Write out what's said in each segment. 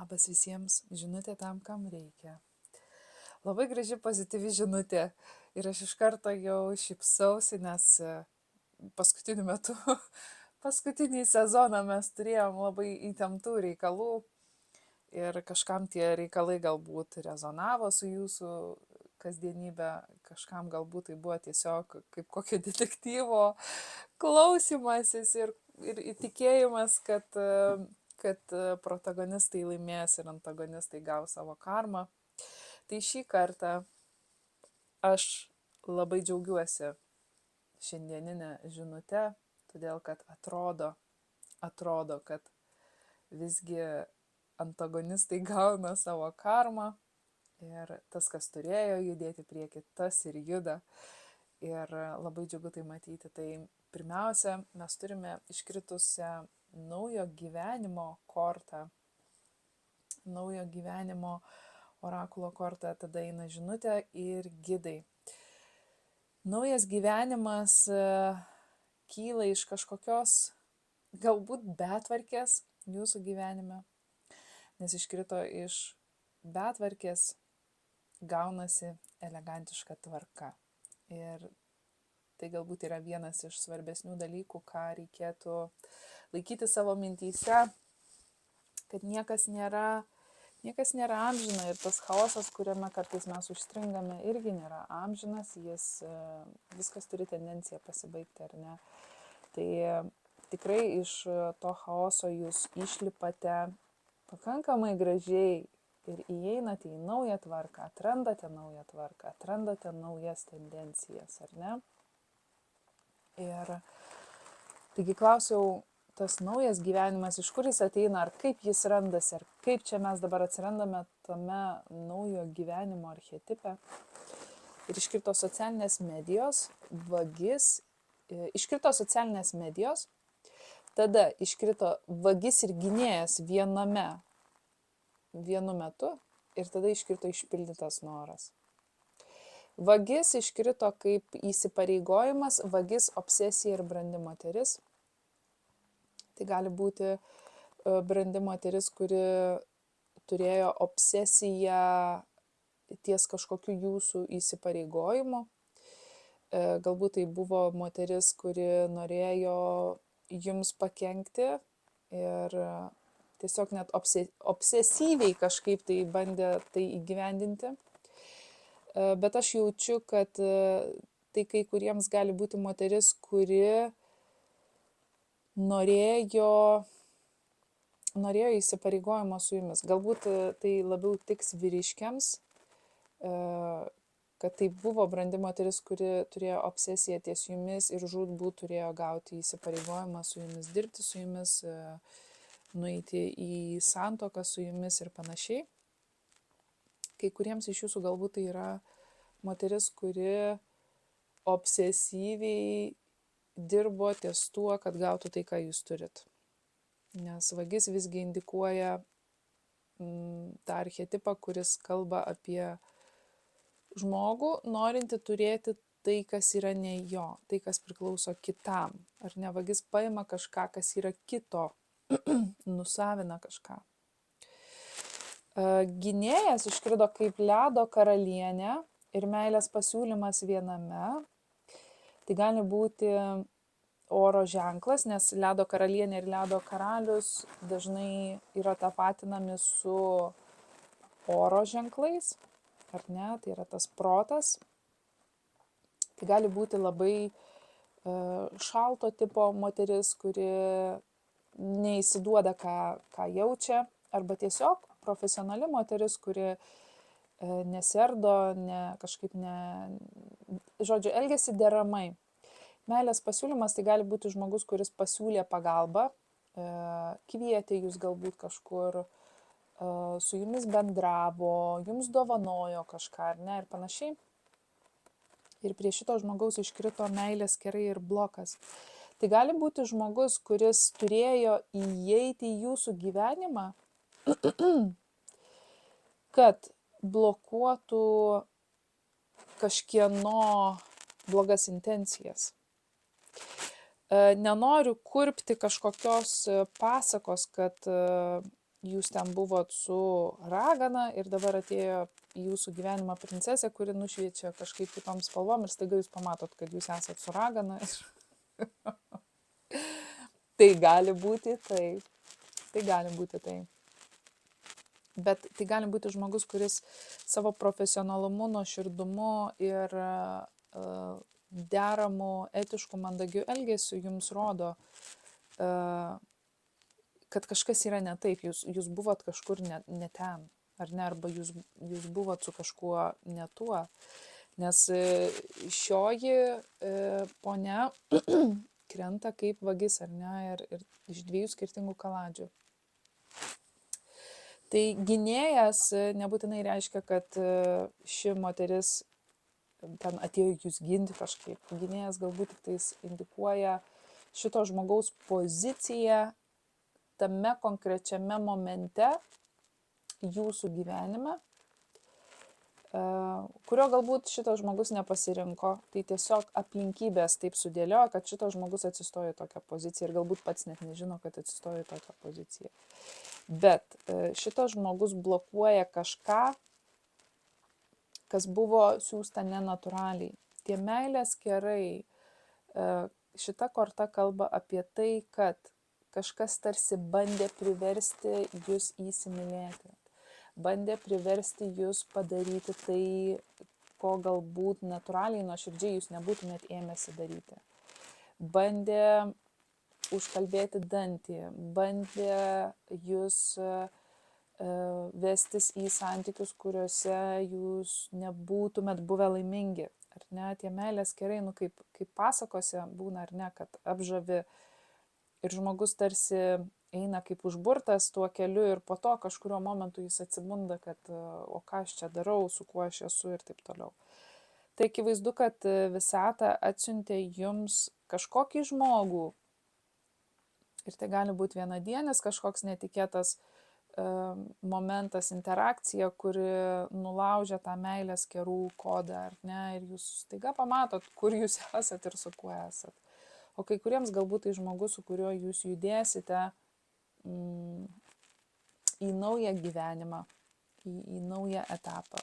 Labas visiems, žinutė tam, kam reikia. Labai graži pozityvi žinutė ir aš iš karto jau šypsausi, nes paskutiniu metu, paskutinį sezoną mes turėjom labai įtemptų reikalų ir kažkam tie reikalai galbūt rezonavo su jūsų kasdienybė, kažkam galbūt tai buvo tiesiog kaip kokio detektyvo klausimasis ir tikėjimas, kad protagonistai laimės ir antagonistai gaus savo karmą. Tai šį kartą aš labai džiaugiuosi šiandieninę žinutę, todėl kad atrodo, kad visgi antagonistai gauna savo karmą ir tas, kas turėjo judėti prieki, tas ir juda. Ir labai džiugu tai matyti. Tai pirmiausia, mes turime iškritusią naujo gyvenimo kortą, naujo gyvenimo orakulo kortą, tada eina žinutė ir gidai. Naujas gyvenimas kyla iš kažkokios galbūt betvarkės jūsų gyvenime, nes iškrito iš betvarkės gaunasi elegantiška tvarka. Ir tai galbūt yra vienas iš svarbesnių dalykų, ką reikėtų laikyti savo mintyse, kad niekas nėra amžina ir tas chaosas, kuriame kartais mes užstringame, irgi nėra amžinas, viskas turi tendenciją pasibaigti, ar ne. Tai tikrai iš to chaoso jūs išlipate pakankamai gražiai ir įeinate į naują tvarką, atrandate naują tvarką, atrandate naujas tendencijas, ar ne. Ir taigi klausiau, tas naujas gyvenimas, iš kur jis ateina, ar kaip jis randasi, ar kaip čia mes dabar atsirandame tame naujo gyvenimo archetipe. Ir iškrito socialinės medijos, vagis, iškrito socialinės medijos, tada iškrito vagis ir gynėjas vienu metu ir tada iškrito išpildytas noras. Vagis iškrito kaip įsipareigojimas, vagis obsesija ir brandi moteris. Tai gali būti brandi moteris, kuri turėjo obsesiją ties kažkokiu jūsų įsipareigojimu. Galbūt tai buvo moteris, kuri norėjo jums pakenkti ir tiesiog net obsesyviai kažkaip tai bandė tai įgyvendinti. Bet aš jaučiu, kad tai kai kuriems gali būti moteris, kuri norėjo įsipareigojimo su jumis. Galbūt tai labiau tiks vyriškiams, kad tai buvo brandi moteris, kuri turėjo obsesiją ties jumis ir žūtbūt turėjo gauti įsipareigojimą su jumis, dirbti su jumis, nueiti į santuoką su jumis ir panašiai. Kai kuriems iš jūsų galbūt tai yra moteris, kuri obsesyviai dirbo ties tuo, kad gautų tai, ką jūs turit. Nes vagis visgi indikuoja tą archetipą, kuris kalba apie žmogų, norinti turėti tai, kas yra ne jo, tai, kas priklauso kitam. Ar ne, vagis paima kažką, kas yra kito, nusavina kažką. Gynėjas iškrito kaip ledo karalienė ir meilės pasiūlymas viename. Tai gali būti oro ženklas, nes ledo karalienė ir ledo karalius dažnai yra tapatinami su oro ženklais, ar ne, tai yra tas protas. Tai gali būti labai šalto tipo moteris, kuri neįsiduoda, ką jaučia, arba tiesiog profesionali moteris, kuri neserdo, elgiasi deramai. Meilės pasiūlymas tai gali būti žmogus, kuris pasiūlė pagalbą, kvietė jūs galbūt kažkur, su jumis bendravo, jums dovanojo kažką, ar ne, ir panašiai. Ir prie šito žmogaus iškrito meilės kerai ir blokas. Tai gali būti žmogus, kuris turėjo įeiti į jūsų gyvenimą, kad blokuotų kažkieno blogas intencijas. Nenoriu kurpti kažkokios pasakos, kad jūs ten buvot su ragana ir dabar atėjo į jūsų gyvenimą princesė, kuri nušviečia kažkaip kitom spalvom ir staiga jūs pamatot, kad jūs esat su ragana. Tai gali būti taip. Tai gali būti taip. Bet tai gali būti žmogus, kuris savo profesionalumu, nuoširdumu ir deramu, etišku, mandagiu elgesiu jums rodo, kad kažkas yra ne taip, jūs buvot kažkur ne ten, ar ne, arba jūs buvot su kažkuo ne tuo. Nes šioji ponia krenta kaip vagis, ar ne, ir iš 2 skirtingų kaladžių. Tai gynėjas nebūtinai reiškia, kad ši moteris ten atėjo jūs ginti kažkaip. Gynėjas galbūt tik tais indikuoja šito žmogaus poziciją tame konkrečiame momente jūsų gyvenime, kurio galbūt šitas žmogus nepasirinko. Tai tiesiog aplinkybės taip sudėliojo, kad šitas žmogus atsistojo į tokią poziciją ir galbūt pats net nežino, kad atsistojo į tokią poziciją. Bet šitas žmogus blokuoja kažką, kas buvo siūsta nenatūraliai. Tie meilės kerai, šita korta kalba apie tai, kad kažkas tarsi bandė priversti jūs įsimylėti. Bandė priversti jūs padaryti tai, ko galbūt natūraliai nuoširdžiai jūs nebūtumėt ėmėsi daryti. Bandė užkalbėti dantį, bandė jūs vestis į santykius, kuriuose jūs nebūtumėt buvę laimingi. Ar ne, tie meilės kerai, kaip pasakose būna, ar ne, kad apžavi ir žmogus tarsi eina kaip užburtas tuo keliu ir po to kažkurio momentu jis atsibunda, kad o ką aš čia darau, su kuo aš esu ir taip toliau. Tai akivaizdu, kad visata atsiuntė jums kažkokį žmogų ir tai gali būti vienadienis kažkoks netikėtas momentas, interakcija, kuri nulaužia tą meilės kerų kodą, ar ne, ir jūs staiga pamatot, kur jūs esat ir su kuo esat. O kai kuriems galbūt tai žmogus, su kuriuo jūs judėsite į naują gyvenimą, į naują etapą.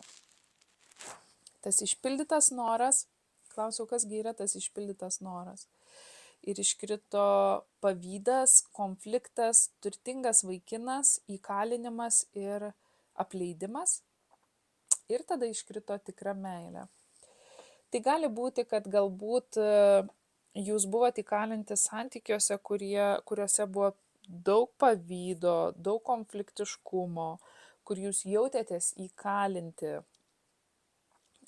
Tas išpildytas noras, klausiau, kasgi yra tas išpildytas noras. Ir iškrito pavydas, konfliktas, turtingas vaikinas, įkalinimas ir apleidimas. Ir tada iškrito tikra meilė. Tai gali būti, kad galbūt jūs buvote įkalinti santykiuose, kuriuose buvo daug pavydo, daug konfliktiškumo, kur jūs jautėtės įkalinti.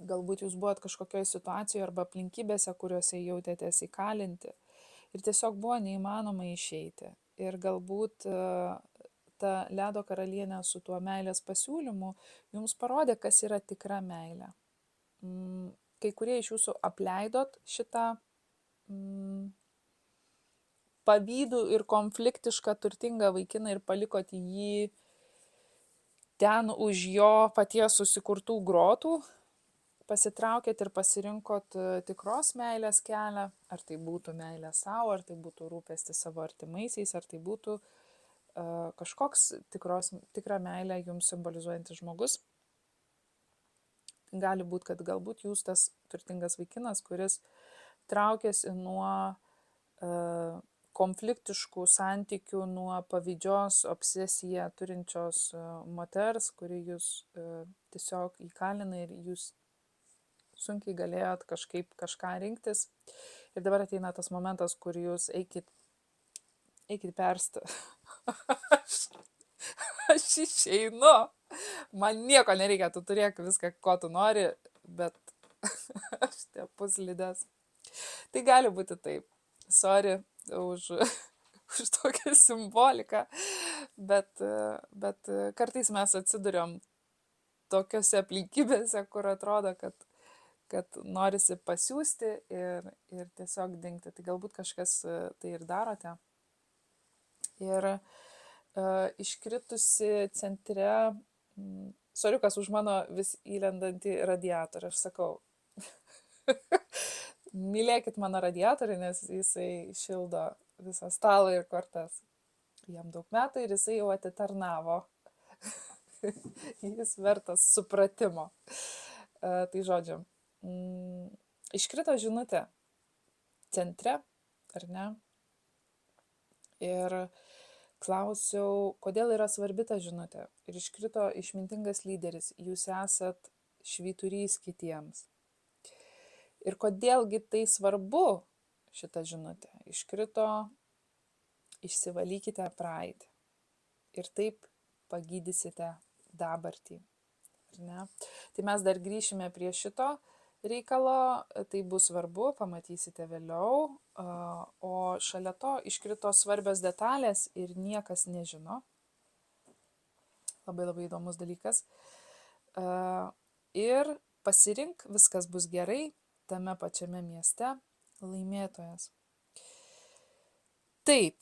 Galbūt jūs buvot kažkokioje situacijoje arba aplinkybėse, kuriuose jautėtės įkalinti. Ir tiesiog buvo neįmanoma išeiti. Ir galbūt ta ledo karalienė su tuo meilės pasiūlymu jums parodė, kas yra tikra meilė. Kai kurie iš jūsų apleidot šitą pavydų ir konfliktišką turtingą vaikiną ir palikot jį ten už jo paties susikurtų grotų, pasitraukėt ir pasirinkot tikros meilės kelią, ar tai būtų meilė savo, ar tai būtų rūpestis savo artimaisiais, ar tai būtų kažkoks tikrą meilę jums simbolizuojantis žmogus. Gali būti, kad galbūt jūs tas turtingas vaikinas, kuris traukėsi nuo konfliktiškų santykių, nuo pavydžios obsesiją turinčios moters, kuri jūs tiesiog įkalina ir jūs sunkiai galėjot kažką rinktis. Ir dabar ateina tas momentas, kur jūs eikit persti. Aš išeinu. Man nieko nereikia, tu turėk viską, ko tu nori, bet aš te puslydės. Tai gali būti taip. Sorry už tokią simboliką, bet kartais mes atsiduriam tokiose aplinkybėse, kur atrodo, kad norisi pasiųsti ir tiesiog dingti. Tai galbūt kažkas tai ir darote. Ir iškritusi centre, soriukas už mano vis įlendantį radiatorių, aš sakau, mylėkit mano radiatorių, nes jisai šildo visą stalą ir kortas. jam daug metų ir jisai jau atitarnavo. Jis vertas supratimo. Tai žodžiu, iškrito žinutė centre, ar ne? Ir klausiau, kodėl yra svarbi ta žinutė. Ir iškrito išmintingas lyderis, jūs esat švyturys kitiems. Ir kodėlgi tai svarbu šitą žinutę. Iškrito, išsivalykite praeitį. Ir taip pagydysite dabartį. Ar ne? Tai mes dar grįšime prie šito reikalo, tai bus svarbu, pamatysite vėliau. O šalia to iškrito svarbios detalės ir niekas nežino. Labai labai įdomus dalykas. Ir pasirink, viskas bus gerai, tame pačiame mieste laimėtojas. Taip,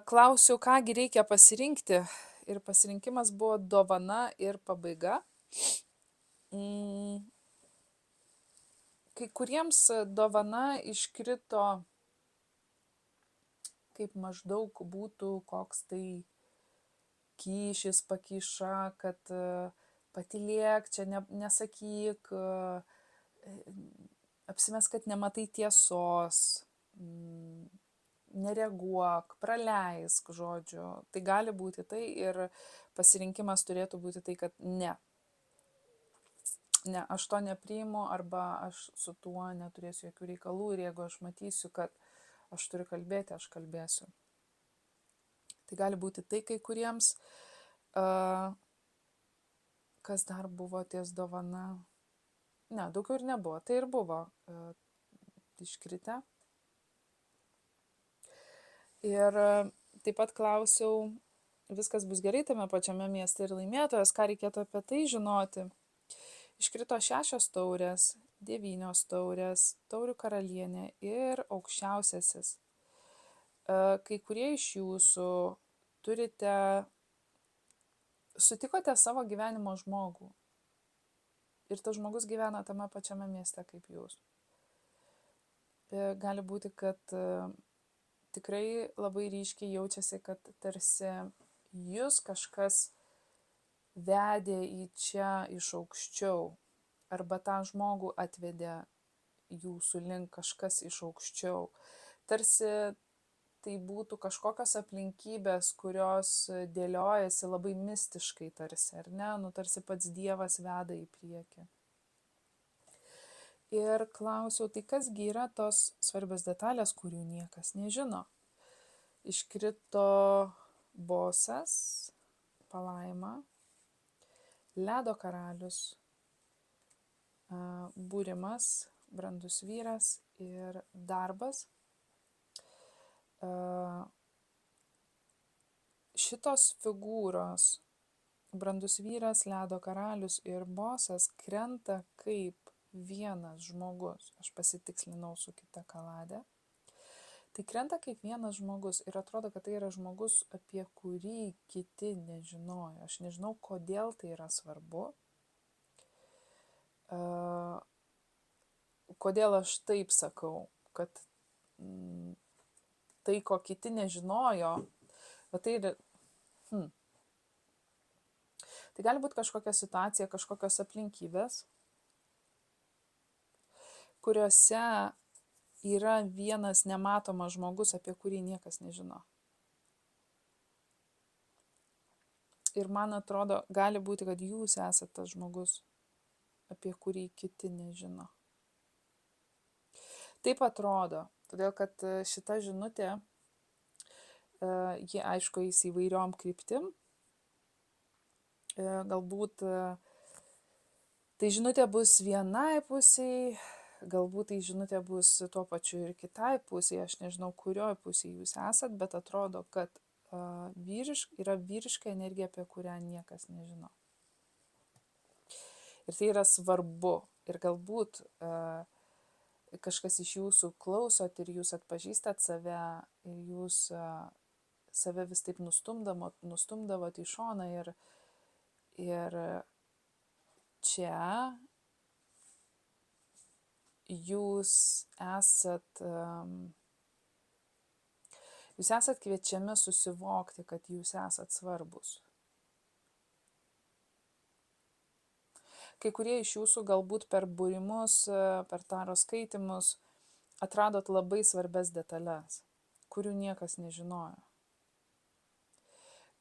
klausiau, kągi reikia pasirinkti. Ir pasirinkimas buvo dovana ir pabaiga. Kai kuriems dovana iškrito, kaip maždaug būtų koks tai kyšis, pakiša, kad patylėk, čia nesakyk, apsimes, kad nematai tiesos, nereaguok, praleisk, žodžiu. Tai gali būti tai ir pasirinkimas turėtų būti tai, kad ne, aš to nepriimu arba aš su tuo neturėsiu jokių reikalų ir jeigu aš matysiu, kad aš turiu kalbėti, aš kalbėsiu. Tai gali būti tai kai kuriems, kas dar buvo ties dovana. Ne, daugiau ir nebuvo, tai ir buvo iškritę. Ir taip pat klausiau, viskas bus gerai tame pačiame mieste ir laimėtojas, ką reikėtų apie tai žinoti. Iškrito 6 taurės, 9 taurės, taurių karalienė ir aukščiausiasis. Kai kurie iš jūsų sutikote savo gyvenimo žmogų. Ir tas žmogus gyvena tame pačiame mieste kaip jūs. Gali būti, kad tikrai labai ryškiai jaučiasi, kad tarsi jūs kažkas vedė į čia iš aukščiau, arba tą žmogų atvedė jūsų link kažkas iš aukščiau. Tarsi tai būtų kažkokios aplinkybės, kurios dėliojasi labai mistiškai tarsi, ar ne? Tarsi pats Dievas veda į priekį. Ir klausiau, tai kasgi yra tos svarbios detalės, kurių niekas nežino. Iškrito bosas, palaima, ledo karalius, būrimas, brandus vyras ir darbas. Šitos figūros, brandus vyras, ledo karalius ir bosas, krenta kaip vienas žmogus. Aš pasitikslinau su kita kaladė. Tai krenta kaip vienas žmogus ir atrodo, kad tai yra žmogus, apie kurį kiti nežinojo. Aš nežinau, kodėl tai yra svarbu. Kodėl aš taip sakau, kad tai, ko kiti nežinojo, tai yra... Tai gali būti kažkokia situacija, kažkokios aplinkybės, kuriuose yra vienas nematomas žmogus, apie kurį niekas nežino. Ir man atrodo, gali būti, kad jūs esate tas žmogus, apie kurį kiti nežino. Taip atrodo, todėl kad šita žinutė, ji aišku eis įvairiom kryptim. Galbūt tai žinutė bus vienai pusiai, galbūt tai žinutė bus tuo pačiu ir kitai pusiai, aš nežinau, kurioj pusiai jūs esat, bet atrodo, kad yra vyriška energija, apie kurią niekas nežino. Ir tai yra svarbu. Ir galbūt kažkas iš jūsų klausot ir jūs atpažįstat save ir jūs save vis taip nustumdavot į šoną ir čia jūs esat Jūs esat kviečiami susivokti, kad jūs esat svarbus. Kai kurie iš jūsų galbūt per būrimus, per taro skaitimus atradot labai svarbes detalės, kurių niekas nežinojo.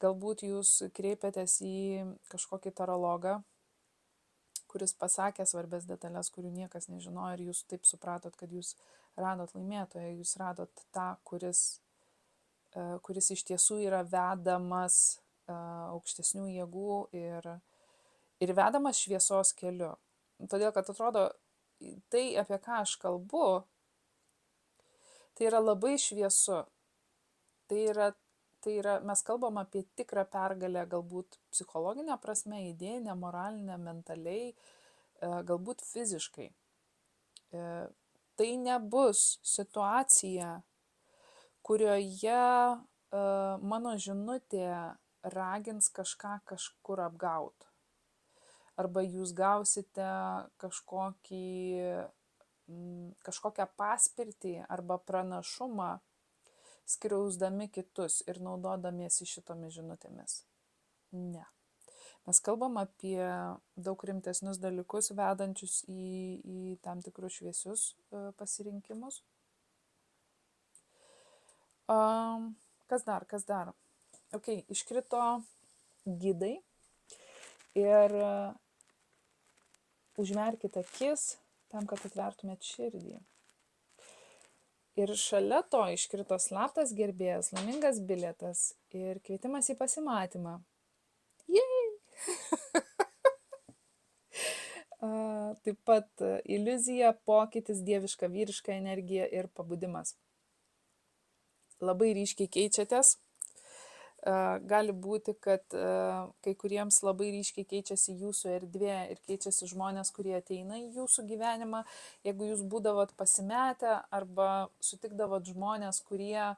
Galbūt jūs kreipiatės į kažkokį tarologą, kuris pasakė svarbes detalės, kurių niekas nežinojo, ir jūs taip supratot, kad jūs radot laimėtoją, jūs radot tą, kuris iš tiesų yra vedamas aukštesnių jėgų ir vedamas šviesos keliu. Todėl, kad atrodo, tai, apie ką aš kalbu, tai yra labai šviesu. Tai yra, mes kalbam apie tikrą pergalę, galbūt psichologinę prasme, idėjinę, moralinę, mentaliai, galbūt fiziškai. Tai nebus situacija, kurioje mano žinutė ragins kažką kažkur apgauti. Arba jūs gausite kažkokią paspirtį arba pranašumą, skriausdami kitus ir naudodamiesi šitomis žinutėmis. Ne. Mes kalbam apie daug rimtesnius dalykus, vedančius į tam tikrus šviesius pasirinkimus. Kas dar? Ok, iškrito gidai ir užmerkite akis tam, kad atvertumėt širdį. Ir šalia to iškrito slaptas gerbėjas, laimingas bilietas ir kvietimas į pasimatymą. Jei! Taip pat iliuzija, pokytis, dieviška, vyriška energija ir pabudimas. Labai ryškiai keičiatės. Gali būti, kad kai kuriems labai ryškiai keičiasi jūsų erdvė ir keičiasi žmonės, kurie ateina į jūsų gyvenimą. Jeigu jūs būdavot pasimetę arba sutikdavot žmonės, kurie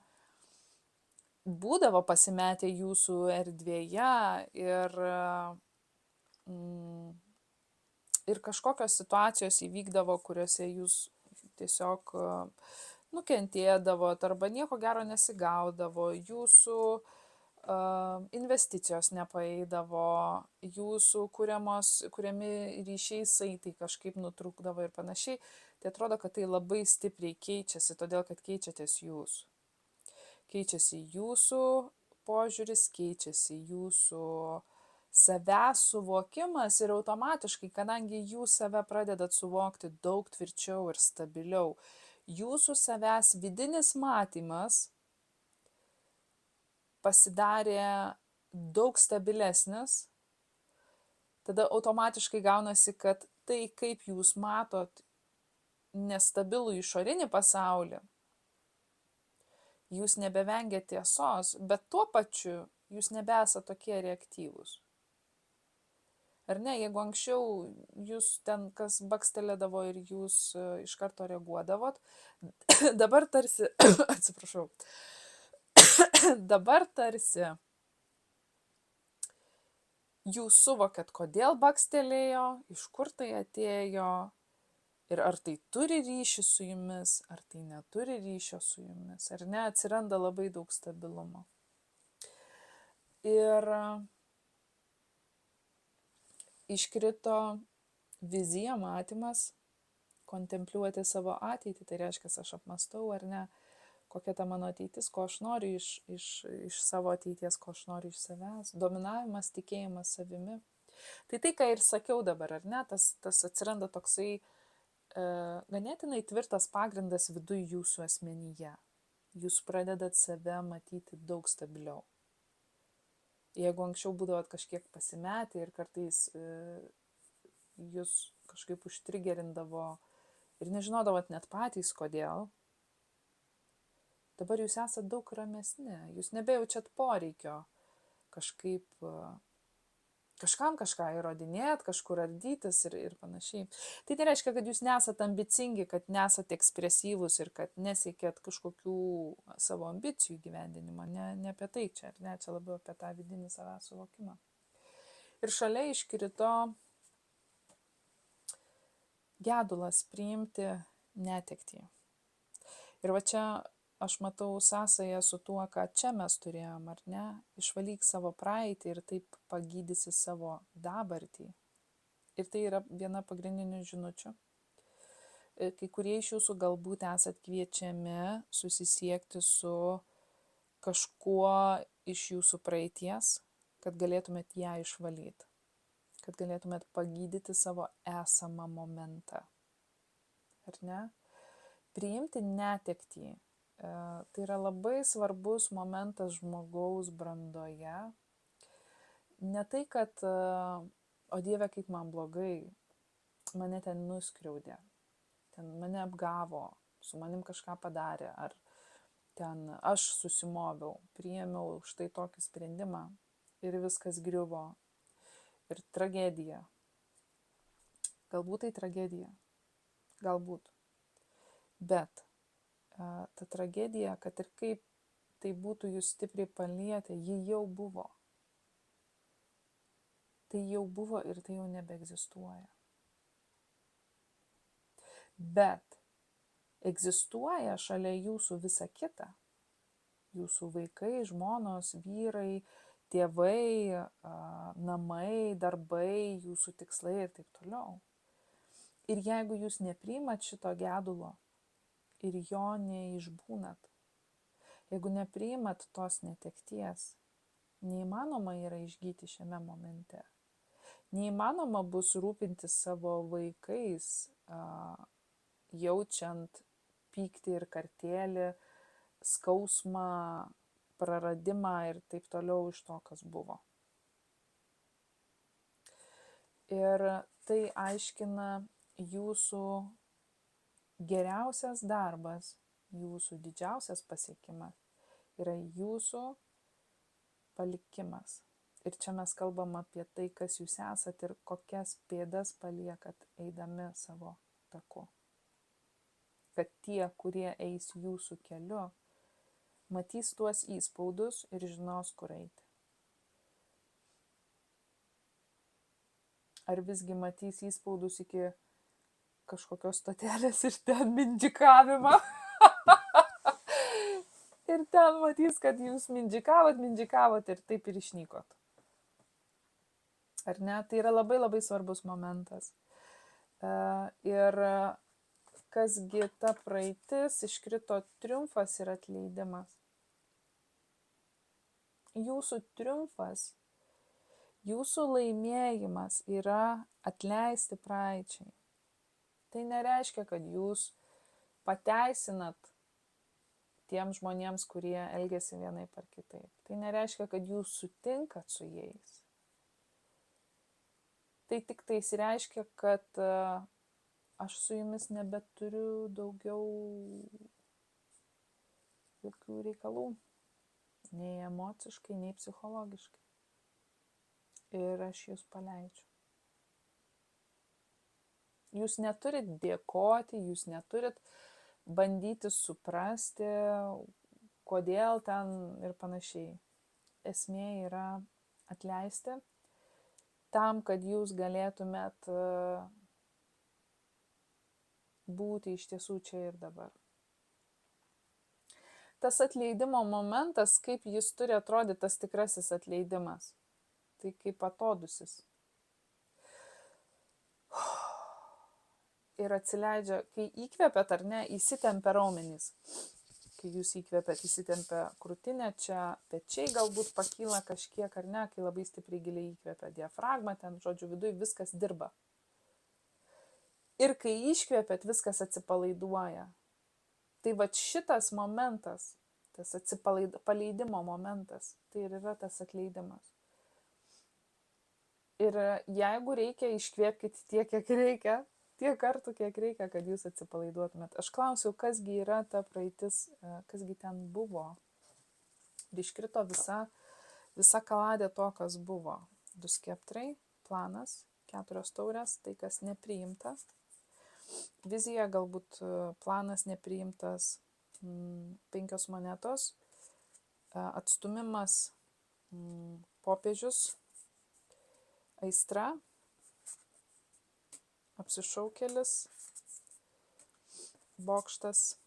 būdavo pasimetę jūsų erdvėje ir kažkokios situacijos įvykdavo, kuriuose jūs tiesiog nukentėdavot arba nieko gero nesigaudavo, jūsų investicijos nepaeidavo, jūsų kuriami ryšiai saitai kažkaip nutrūkdavo ir panašiai, tai atrodo, kad tai labai stipriai keičiasi, todėl kad keičiatės jūs. Keičiasi jūsų požiūris, keičiasi jūsų savęs suvokimas ir automatiškai, kadangi jūs save pradedat suvokti daug tvirčiau ir stabiliau, jūsų savęs vidinis matymas pasidarė daug stabilesnis, tada automatiškai gaunasi, kad tai, kaip jūs matot nestabilų išorinį pasaulį, jūs nebevengiat tiesos, bet tuo pačiu jūs nebesat tokie reaktyvūs. Ar ne, jeigu anksčiau jūs ten kas bakstelėdavo ir jūs iš karto reaguodavot, dabar tarsi, atsiprašau, dabar tarsi jūs suvokėt, kodėl bakstelėjo, iš kur tai atėjo ir ar tai turi ryšį su jumis, ar tai neturi ryšio su jumis, ar ne, atsiranda labai daug stabilumo. Ir iškrito vizija, matymas, kontempliuoti savo ateitį, tai reiškia, aš apmastau, ar ne, kokia ta mano ateitis, ko aš noriu iš savo ateities, ko aš noriu iš savęs, dominavimas, tikėjimas savimi. Tai, ką ir sakiau dabar, ar ne, tas atsiranda toksai ganėtinai tvirtas pagrindas viduj jūsų asmenyje. Jūs pradedat save matyti daug stabiliau. Jeigu anksčiau būdavot kažkiek pasimetę ir kartais jūs kažkaip užtrigerindavo ir nežinodavot net patys kodėl, dabar jūs esat daug ramesni, jūs nebejaučiat poreikio kažkam kažką įrodinėt, kažkur ardytis ir panašiai. Tai nereiškia, kad jūs nesat ambicingi, kad nesat ekspresyvūs ir kad nesiekėt kažkokių savo ambicijų gyvendinimo. Ne apie tai čia, ar ne, čia labiau apie tą vidinį savęs suvokimą. Ir šalia iškrito gedulas priimti netektį. Ir va čia aš matau sąsają su tuo, ką čia mes turėjom, ar ne? Išvalyk savo praeitį ir taip pagydysi savo dabartį. Ir tai yra viena pagrindinių žinučių. Kai kurie iš jūsų galbūt esat kviečiami susisiekti su kažkuo iš jūsų praeities, kad galėtumėt ją išvalyti, kad galėtumėt pagydyti savo esamą momentą. Ar ne? Priimti netektį. Tai yra labai svarbus momentas žmogaus brandoje. Ne tai, kad, o Dieve, kaip man blogai, mane ten nuskriaudė, ten mane apgavo, su manim kažką padarė, ar ten aš susimoviau, priėmiau štai tokį sprendimą ir viskas griuvo. Ir tragedija. Galbūt tai tragedija. Galbūt. Bet ta tragedija, kad ir kaip tai būtų jūs stipriai palietę, ji jau buvo. Tai jau buvo ir tai jau nebeegzistuoja. Bet egzistuoja šalia jūsų visa kita. Jūsų vaikai, žmonos, vyrai, tėvai, namai, darbai, jūsų tikslai ir taip toliau. Ir jeigu jūs nepriimat šito gedulo ir jo neišbūnat, jeigu nepriimat tos netekties, neįmanoma yra išgyti šiame momente. Neįmanoma bus rūpintis savo vaikais, jaučiant pyktį ir kartėlį, skausmą, praradimą ir taip toliau iš to, kas buvo. Ir tai aiškina jūsų geriausias darbas, jūsų didžiausias pasiekimas yra jūsų palikimas. Ir čia mes kalbam apie tai, kas jūs esat ir kokias pėdas paliekat eidami savo taku. Kad tie, kurie eis jūsų keliu, matys tuos įspaudus ir žinos, kur eiti. Ar visgi matys įspaudus iki kažkokios stotelės ir ten mindžikavimą. Ir ten matys, kad jūs mindžikavot ir taip ir išnykot. Ar ne? Tai yra labai labai svarbus momentas. Ir kasgi ta praeitis, iškrito triumfas ir atleidimas. Jūsų triumfas, jūsų laimėjimas yra atleisti praeičiai. Tai nereiškia, kad jūs pateisinat tiems žmonėms, kurie elgiasi vienaip ar kitaip. Tai nereiškia, kad jūs sutinkat su jais. Tai tik tais reiškia, kad aš su jumis nebeturiu daugiau jokių reikalų, nei emociškai, nei psichologiškai. Ir aš jūs paleidžiu. Jūs neturit dėkoti, jūs neturit bandyti suprasti, kodėl ten ir panašiai. Esmė yra atleisti tam, kad jūs galėtumėt būti iš tiesų čia ir dabar. Tas atleidimo momentas, kaip jis turi atrodyti, tas tikrasis atleidimas. Tai kaip atodusis. Ir atsileidžia, kai įkvepiat ar ne, įsitempia raumenys. Kai jūs įkvepiat, įsitempia krūtinė, čia pečiai galbūt pakyla kažkiek ar ne, kai labai stipriai giliai įkvepia diafragma, ten, žodžiu, viduj viskas dirba. Ir kai iškvepiat, viskas atsipalaiduoja. Tai va šitas momentas, tas paleidimo momentas, tai ir yra tas atleidimas. Ir jeigu reikia, iškvėpkite tiek, kiek reikia, tiek kartų, kiek reikia, kad jūs atsipalaiduotumėt. Aš klausiau, kasgi yra ta praeitis, kasgi ten buvo. Ir iškrito visa kaladė to, kas buvo. 2 skeptrai, planas, 4 taurės, tai kas nepriimta. Vizija, galbūt planas nepriimtas, 5 monetos, atstumimas, popiežius, aistra, apsišaukėlis, bokštas,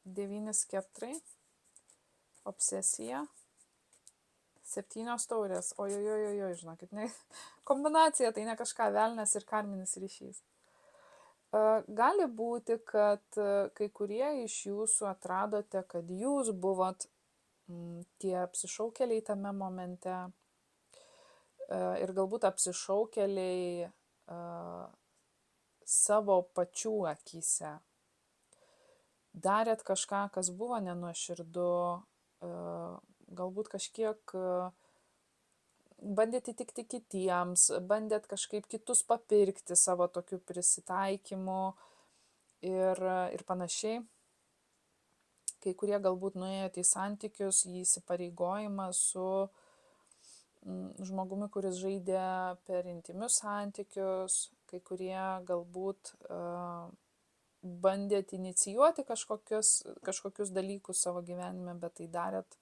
9 skeptrai, obsesija, 7 taurės. Ojojojojoj, žinokit, ne, kombinacija tai ne kažką, velnias ir karminis ryšys. Gali būti, kad kai kurie iš jūsų atradote, kad jūs buvot tie apsišaukėliai tame momente ir galbūt apsišaukėliai savo pačių akyse. Darėt kažką, kas buvo nenuoširdu, galbūt kažkiek bandėt įtikti kitiems, bandėt kažkaip kitus papirkti savo tokiu prisitaikymu ir panašiai. Kai kurie galbūt nuėjote į santykius, į įsipareigojimą su žmogumi, kuris žaidė per intymius santykius, kai kurie galbūt bandėt inicijuoti kažkokius dalykus savo gyvenime, bet tai darėt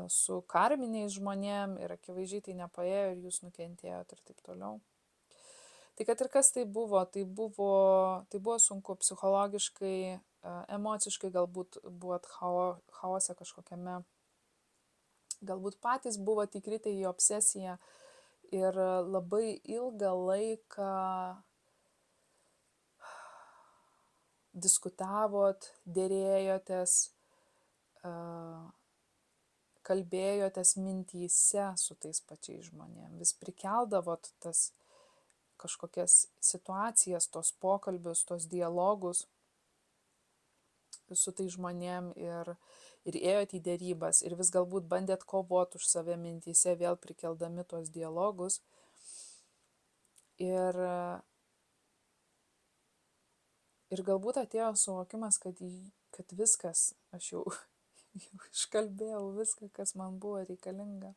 su karminiais žmonėm ir akivaizdžiai tai nepaėjo ir jūs nukentėjot ir taip toliau. Tai kad ir kas tai buvo sunku psichologiškai, emociškai, galbūt buvot chaose kažkokiame, galbūt patys buvot įkritę į obsesiją ir labai ilgą laiką diskutavot, dėrėjotės, kalbėjotės mintyse su tais pačiais žmonėm, vis prikeldavot tas kažkokias situacijas, tos pokalbius, tos dialogus su tai žmonėm ir ėjot į dėrybas ir vis galbūt bandėt kovot už save mintyse, vėl prikeldami tos dialogus. Ir galbūt atėjo suvokimas, kad viskas, aš jau iškalbėjau viską, kas man buvo reikalinga.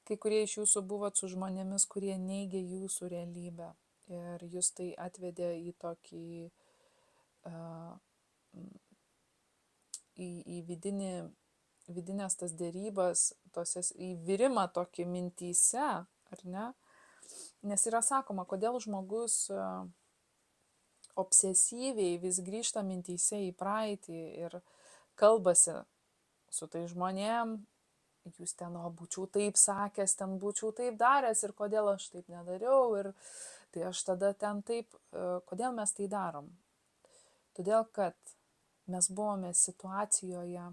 Kai kurie iš jūsų buvot su žmonėmis, kurie neigė jūsų realybę ir jūs tai atvedė į tokį, į vidinės tas dėrybas, į virimą tokį mintyse, ar ne? Nes yra sakoma, kodėl žmogus obsesyviai vis grįžta mintyse į praeitį ir kalbasi su tai žmonėm, jūs ten, būčiau taip sakęs, ten būčiau taip daręs ir kodėl aš taip nedariau ir tai aš tada ten taip, kodėl mes tai darom? Todėl, kad mes buvome situacijoje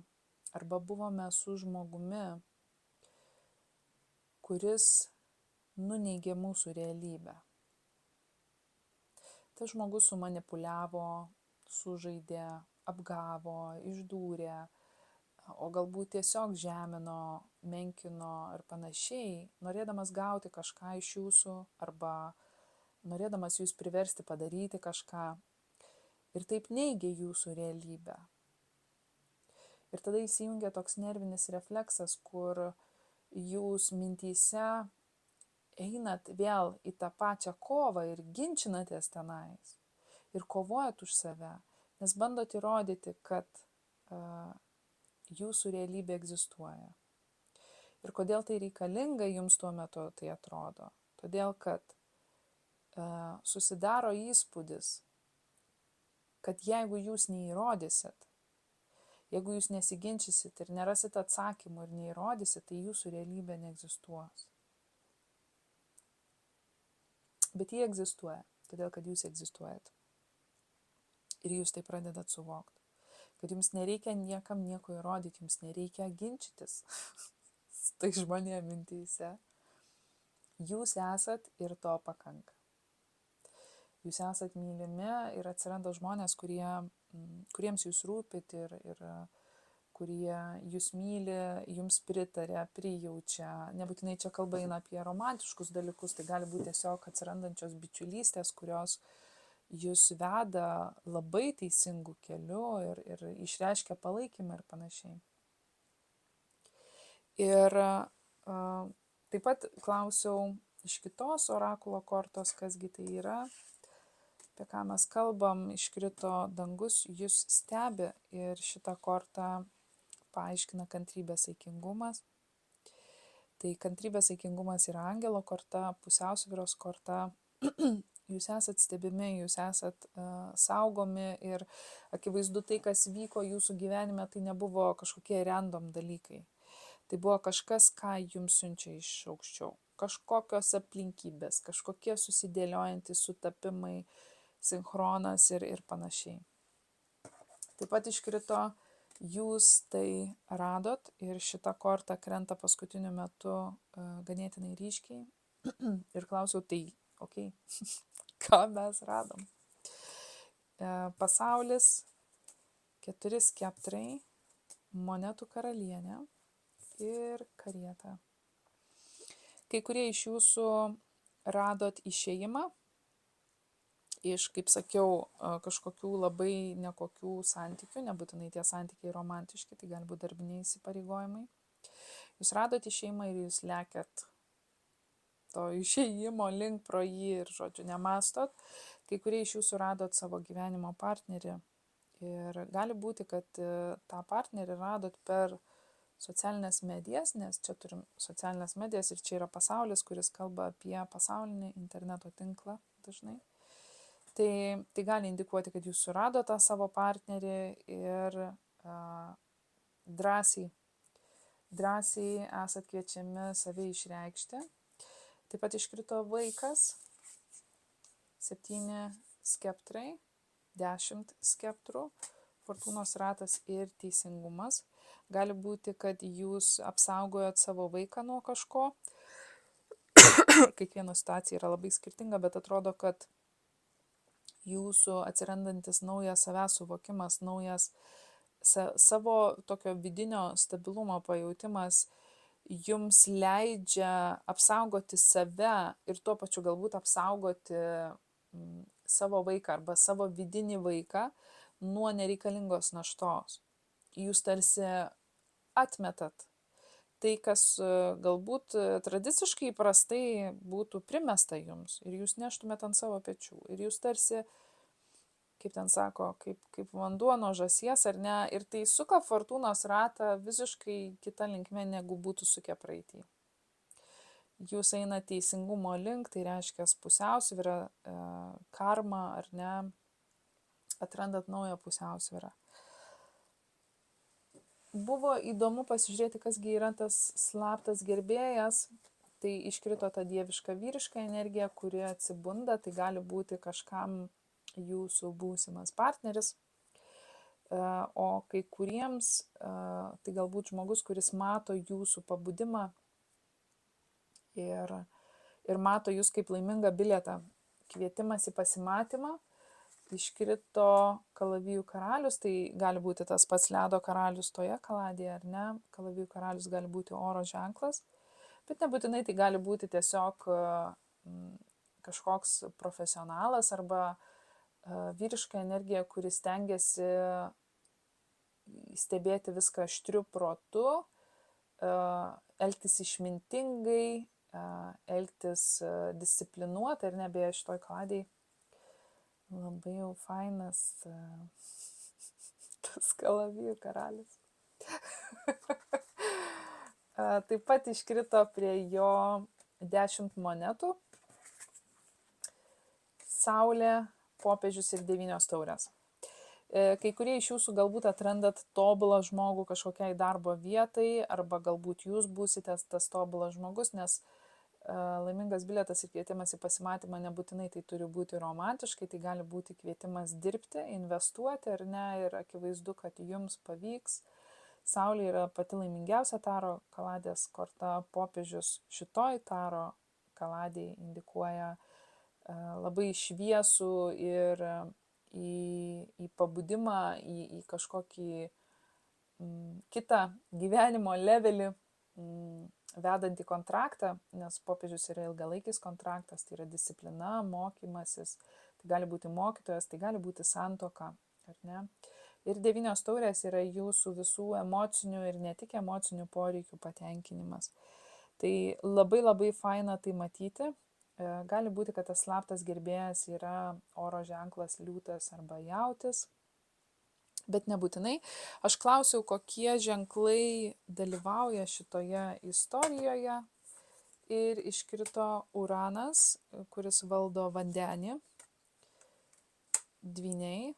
arba buvome su žmogumi, kuris nuneigė mūsų realybę. Tas žmogus sumanipuliavo, sužaidė, apgavo, išdūrė, o galbūt tiesiog žemino, menkino ir panašiai, norėdamas gauti kažką iš jūsų arba norėdamas jūs priversti padaryti kažką ir taip neigia jūsų realybę. Ir tada įsijungia toks nervinis refleksas, kur jūs mintyse einat vėl į tą pačią kovą ir ginčinatės tenais ir kovojat už save, nes bandot įrodyti, kad jūsų realybė egzistuoja. Ir kodėl tai reikalinga jums tuo metu tai atrodo? Todėl, kad susidaro įspūdis, kad jeigu jūs neįrodysit, jeigu jūs nesiginčysit ir nerasit atsakymų ir neįrodysit, tai jūsų realybė neegzistuos. Bet jie egzistuoja, todėl kad jūs egzistuojat. Ir jūs tai pradedat suvokti. Kad jums nereikia niekam nieko įrodyti, jums nereikia ginčytis su tai žmonėm mintyse. Jūs esat ir to pakanka. Jūs esat mylimi ir atsiranda žmonės, kuriems jūs rūpit ir kurie jūs myli, jums pritarė, prijaučia. Nebūtinai čia kalba eina apie romantiškus dalykus, tai gali būti tiesiog atsirandančios bičiulystės, kurios jūs veda labai teisingų kelių ir išreiškia palaikymą ir panašiai. Ir taip pat klausiau iš kitos orakulo kortos, kasgi tai yra, apie ką mes kalbam, iškrito dangus, jūs stebi ir šitą kortą paaiškina kantrybės saikingumas. Tai kantrybės saikingumas yra angelo korta, pusiausvyros korta Jūs esat stebimi, jūs esat saugomi ir akivaizdu tai, kas vyko jūsų gyvenime, tai nebuvo kažkokie random dalykai. Tai buvo kažkas, ką jums siunčia iš aukščiau. Kažkokios aplinkybės, kažkokie susidėliojantys sutapimai, sinchronas ir panašiai. Taip pat iškrito, jūs tai radot ir šita korta krenta paskutiniu metu ganėtinai ryškiai. Ir klausiau, tai, okei, ką mes radom? Pasaulis, 4 skeptrai, monetų karalienė ir karieta. Kai kurie iš jūsų radot išėjimą iš, kaip sakiau, kažkokių labai nekokių santykių, nebūtinai tie santykiai romantiški, tai gali būti darbiniai įsipareigojimai. Jūs radot išėjimą ir jūs lekiat to išėjimo link pro jį ir, žodžiu, nemastot. Kai kurie iš jūsų radot savo gyvenimo partnerį ir gali būti, kad tą partnerį radot per socialinės medijas, nes čia turim socialinės medijas ir čia yra pasaulis, kuris kalba apie pasaulinį interneto tinklą dažnai. Tai gali indikuoti, kad jūs surado tą savo partnerį ir drąsiai esat kviečiami save išreikšti. Taip pat iškrito vaikas, 7 skeptrai, 10 skeptrų, fortūnos ratas ir teisingumas. Gali būti, kad jūs apsaugojot savo vaiką nuo kažko. Kiekviena situacija yra labai skirtinga, bet atrodo, kad jūsų atsirandantis naujas savęs suvokimas, naujas savo tokio vidinio stabilumo pajautimas jums leidžia apsaugoti save ir tuo pačiu galbūt apsaugoti savo vaiką arba savo vidinį vaiką nuo nereikalingos naštos. Jūs tarsi atmetat tai, kas galbūt tradiciškai įprastai būtų primesta jums ir jūs neštumėt ant savo pečių. Ir jūs tarsi, kaip ten sako, kaip vanduo nuo žąsies, ar ne, ir tai suka fortūnos ratą visiškai kita linkme, negu būtų sukę praeitį. Jūs eina teisingumo link, tai reiškia pusiausvyrą, karmą, ar ne, atrandat naują pusiausvyrą. Buvo įdomu pasižiūrėti, kasgi yra tas slaptas gerbėjas. Tai iškrito ta dieviška vyriška energija, kuri atsibunda, tai gali būti kažkam jūsų būsimas partneris. O kai kuriems tai galbūt žmogus, kuris mato jūsų pabudimą ir mato jūs kaip laimingą bilietą, kvietimas į pasimatymą. Iškrito kalavijų karalius, tai gali būti tas pats ledo karalius toje kaladėje, ar ne? Kalavijų karalius gali būti oro ženklas, bet nebūtinai tai gali būti tiesiog kažkoks profesionalas arba vyriška energija, kuris stengiasi stebėti viską aštriu protu, elgtis išmintingai, elgtis disciplinuotai, ir nebeje šitoj kaladėje. Labai jau fainas tas kalavijų karalius. Taip pat iškrito prie jo 10 monetų, saulė, popiežius ir 9 taurės. Kai kurie iš jūsų galbūt atrandat tobulą žmogų kažkokiai darbo vietai, arba galbūt jūs būsite tas tobulas žmogus, nes laimingas bilietas ir kvietimas į pasimatymą nebūtinai tai turi būti romantiškai, tai gali būti kvietimas dirbti, investuoti, ar ne, ir akivaizdu, kad jums pavyks. Saulė yra pati laimingiausia taro kaladės korta, popiežius šitoj taro kaladėje indikuoja labai šviesų ir į pabudimą, į kažkokį kitą gyvenimo levelį vedantį kontraktą, nes popiežius yra ilgalaikis kontraktas, tai yra disciplina, mokymasis, tai gali būti mokytojas, tai gali būti santuoka, ar ne? Ir 9 taurės yra jūsų visų emocinių ir ne tik emocinių poreikių patenkinimas. Tai labai labai faina tai matyti. Gali būti, kad tas slaptas gerbėjas yra oro ženklas, liūtas arba jautis. Bet nebūtinai. Aš klausiau, kokie ženklai dalyvauja šitoje istorijoje ir iškrito Uranas, kuris valdo vandenį, dvyniai,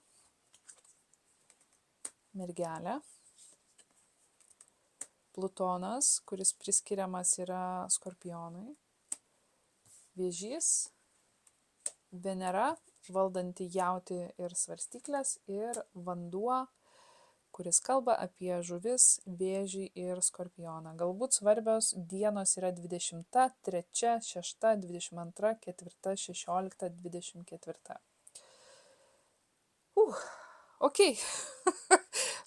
mergelė, Plutonas, kuris priskiriamas yra Skorpionui, Vėžys, Venera, valdanti jauti ir svarstyklės, ir vanduo, kuris kalba apie žuvis, Vėžį ir Skorpioną. Galbūt svarbios dienos yra 20, 3, 6, 22, 4, 16, 24. Ok.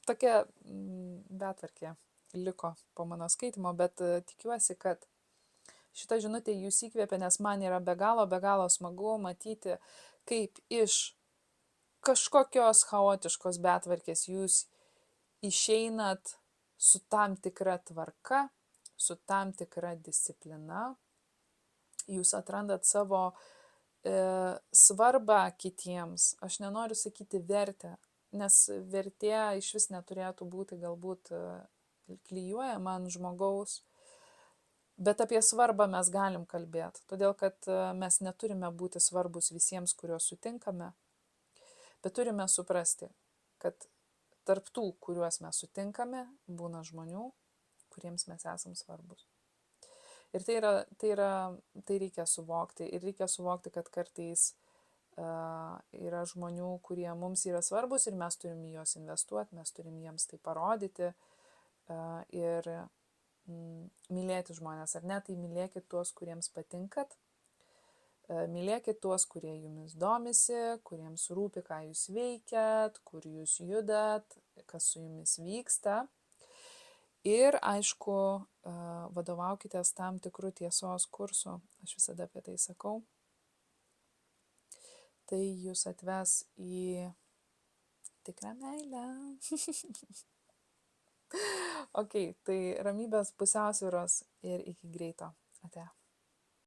Tokia betvarkė liko po mano skaitimo, bet tikiuosi, kad šita žinutė jūs įkvėpė, nes man yra be galo smagu matyti, kaip iš kažkokios chaotiškos betvarkės jūs išeinat su tam tikra tvarka, su tam tikra disciplina, jūs atrandat savo svarbą kitiems. Aš nenoriu sakyti vertę, nes vertė iš vis neturėtų būti galbūt klijuojama ant žmogaus, bet apie svarbą mes galim kalbėti, todėl kad mes neturime būti svarbus visiems, kuriuos sutinkame, bet turime suprasti, kad tarp tų, kuriuos mes sutinkame, būna žmonių, kuriems mes esam svarbus. Ir tai reikia suvokti. Ir reikia suvokti, kad kartais yra žmonių, kurie mums yra svarbus ir mes turim į juos investuoti, mes turim jiems tai parodyti ir mylėti žmonės. Ar ne, tai mylėkit tuos, kuriems patinkat, mylėkit tuos, kurie jumis domisi, kuriems rūpi, ką jūs veikiat, kur jūs judat, kas su jumis vyksta. Ir, aišku, vadovaukitės tam tikrų tiesos kursų. Aš visada apie tai sakau. Tai jūs atves į tikrą meilę. Ok, tai ramybės, pusiausvyros ir iki greito. Ate.